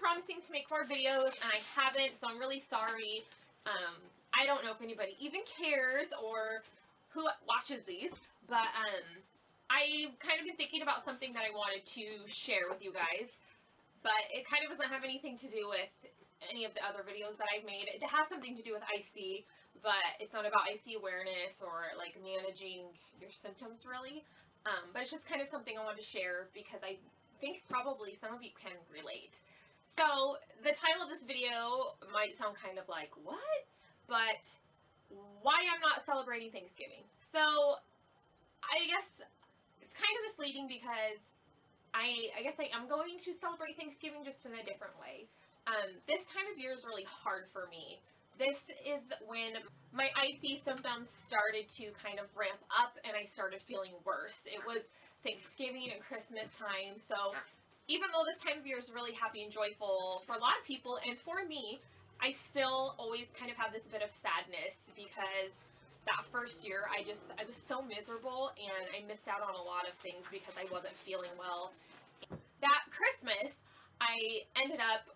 promising to make more videos, and I haven't, so I'm really sorry. I don't know if anybody even cares or who watches these, but I've kind of been thinking about something that I wanted to share with you guys, but it kind of doesn't have anything to do with any of the other videos that I've made. It has something to do with IC, but it's not about IC awareness or like managing your symptoms really. But it's just kind of something I wanted to share because I think probably some of you can relate. So the title of this video might sound kind of like, what? But why I'm not celebrating Thanksgiving. So I guess it's kind of misleading because I guess I am going to celebrate Thanksgiving just in a different way. This time of year is really hard for me. This is when my IC symptoms started to kind of ramp up and I started feeling worse. It was Thanksgiving and Christmas time, so even though this time of year is really happy and joyful for a lot of people, and for me, I still always kind of have this bit of sadness because that first year I was so miserable and I missed out on a lot of things because I wasn't feeling well. That Christmas, I ended up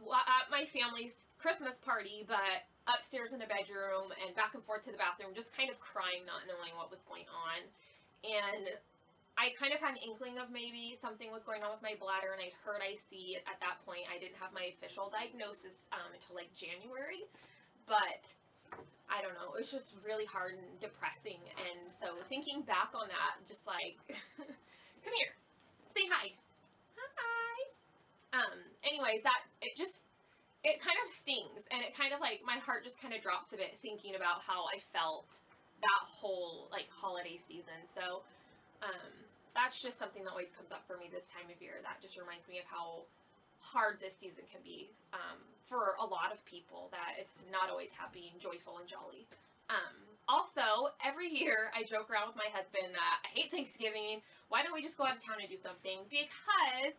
at my family's Christmas party, but upstairs in the bedroom and back and forth to the bathroom, just kind of crying, not knowing what was going on. And I kind of had an inkling of maybe something was going on with my bladder, and I'd heard IC at that point. I didn't have my official diagnosis until like January, but I don't know, it was just really hard and depressing. And so thinking back on that, just like, come here, say hi. Hi. Anyways, it kind of stings, and it kind of like, my heart just kind of drops a bit thinking about how I felt that whole like holiday season. So that's just something that always comes up for me this time of year. That just reminds me of how hard this season can be for a lot of people, that it's not always happy and joyful and jolly. Also, every year I joke around with my husband that I hate Thanksgiving. Why don't we just go out of town and do something? Because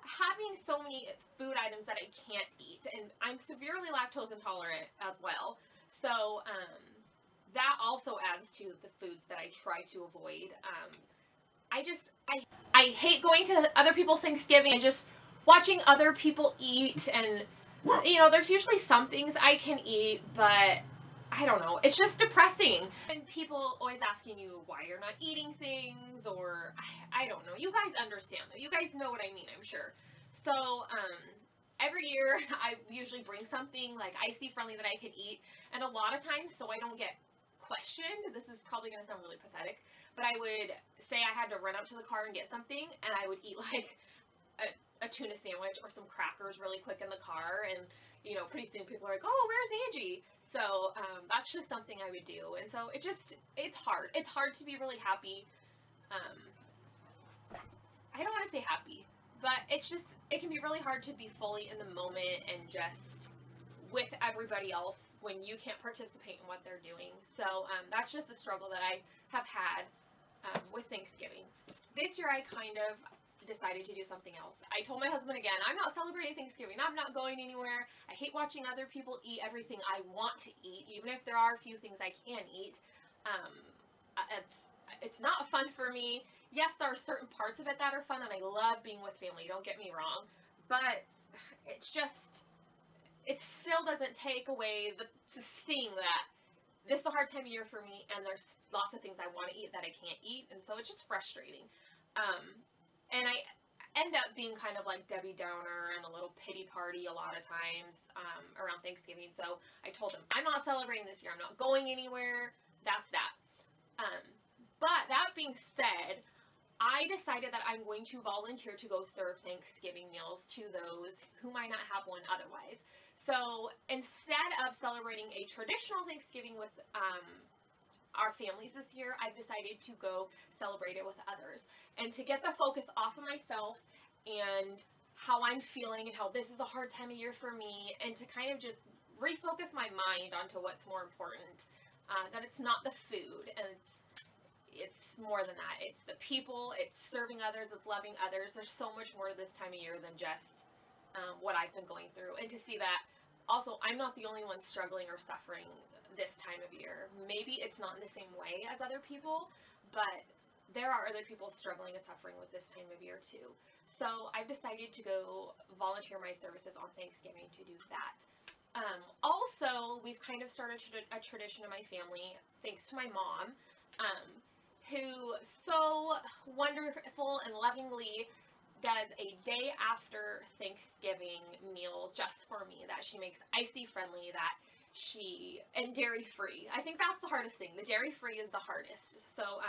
having so many food items that I can't eat, and I'm severely lactose intolerant as well, so that also adds to the foods that I try to avoid. I hate going to other people's Thanksgiving and just watching other people eat, and you know, there's usually some things I can eat, but I don't know, it's just depressing. And people always asking you why you're not eating things, or I don't know. You guys understand though. You guys know what I mean, I'm sure. So every year I usually bring something like IC friendly that I can eat, and a lot of times, so I don't get questioned, this is probably going to sound really pathetic, but I would say I had to run up to the car and get something, and I would eat like a tuna sandwich or some crackers really quick in the car, and you know, pretty soon people are like, oh, where's Angie? So that's just something I would do. And so it's hard. It's hard to be really happy. I don't want to say happy, but it can be really hard to be fully in the moment and just with everybody else when you can't participate in what they're doing. So that's just the struggle that I have had with Thanksgiving. This year I kind of decided to do something else. I told my husband again, I'm not celebrating Thanksgiving. I'm not going anywhere. I hate watching other people eat everything I want to eat, even if there are a few things I can eat. It's not fun for me. Yes, there are certain parts of it that are fun, and I love being with family, don't get me wrong, but it still doesn't take away the sting that this is a hard time of year for me, and there's lots of things I want to eat that I can't eat, and so it's just frustrating. And I end up being kind of like Debbie Downer and a little pity party a lot of times around Thanksgiving. So I told him, I'm not celebrating this year. I'm not going anywhere. That's that. But that being said, I decided that I'm going to volunteer to go serve Thanksgiving meals to those who might not have one otherwise. So instead of celebrating a traditional Thanksgiving with our families this year, I've decided to go celebrate it with others, and to get the focus off of myself and how I'm feeling and how this is a hard time of year for me, and to kind of just refocus my mind onto what's more important, that it's not the food, and it's more than that. It's the people, it's serving others, it's loving others. There's so much more to this time of year than just what I've been going through, and to see that also I'm not the only one struggling or suffering this time of year. Maybe it's not in the same way as other people, but there are other people struggling and suffering with this time of year too. So I've decided to go volunteer my services on Thanksgiving to do that. Also, we've kind of started a tradition in my family, thanks to my mom, who so wonderful and lovingly does a day after Thanksgiving meal just for me that she makes icy friendly, and dairy free. I think that's the hardest thing. The dairy free is the hardest. So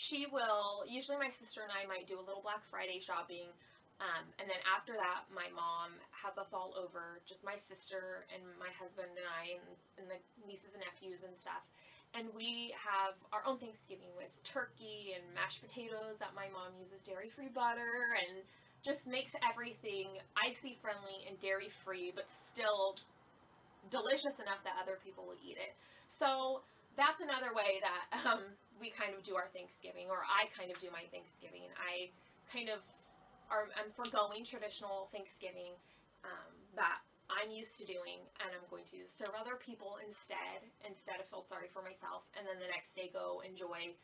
she will, usually my sister and I might do a little Black Friday shopping. And then after that, my mom has us all over, just my sister and my husband and I and the nieces and nephews and stuff. And we have our own Thanksgiving with turkey and mashed potatoes that my mom uses dairy-free butter and just makes everything icy friendly and dairy-free, but still delicious enough that other people will eat it. So that's another way that we kind of do our Thanksgiving, or I kind of do my Thanksgiving. I'm foregoing traditional Thanksgiving that I'm used to doing, and I'm going to serve other people instead of feel sorry for myself, and then the next day go enjoy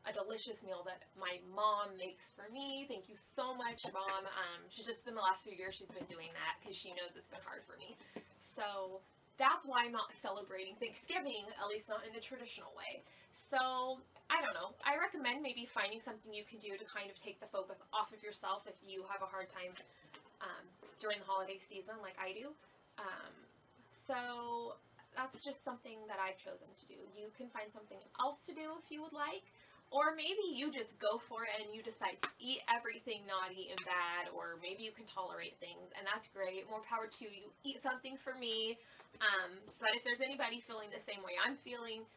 a delicious meal that my mom makes for me. Thank you so much, Mom. She's just been the last few years she's been doing that because she knows it's been hard for me. So that's why I'm not celebrating Thanksgiving, at least not in the traditional way. So, I don't know. I recommend maybe finding something you can do to kind of take the focus off of yourself if you have a hard time during the holiday season like I do. So, that's just something that I've chosen to do. You can find something else to do if you would like. Or maybe you just go for it and you decide to eat everything naughty and bad, or maybe you can tolerate things, and that's great. More power to you. Eat something for me. But if there's anybody feeling the same way I'm feeling,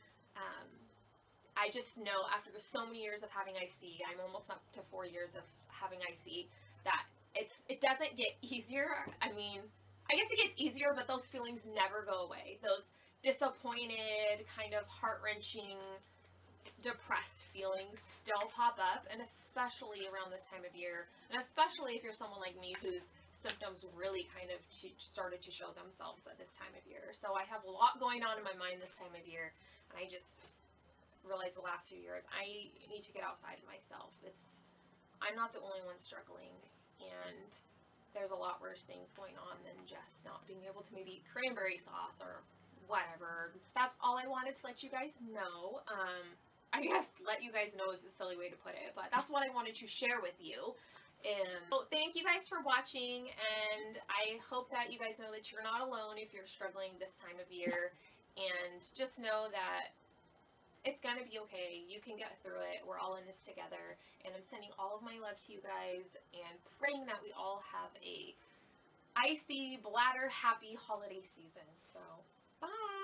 I just know after so many years of having IC, I'm almost up to 4 years of having IC, that it doesn't get easier. I mean, I guess it gets easier, but those feelings never go away. Those disappointed, kind of heart-wrenching, depressed feelings still pop up, and especially around this time of year, and especially if you're someone like me whose symptoms really kind of started to show themselves at this time of year. So I have a lot going on in my mind this time of year, and I just realized the last few years I need to get outside of myself. I'm not the only one struggling, and there's a lot worse things going on than just not being able to maybe eat cranberry sauce or whatever. That's all I wanted to let you guys know. I guess let you guys know is a silly way to put it, but that's what I wanted to share with you. So thank you guys for watching, and I hope that you guys know that you're not alone if you're struggling this time of year, and just know that it's going to be okay. You can get through it. We're all in this together, and I'm sending all of my love to you guys and praying that we all have a icy, bladder happy holiday season. So, bye!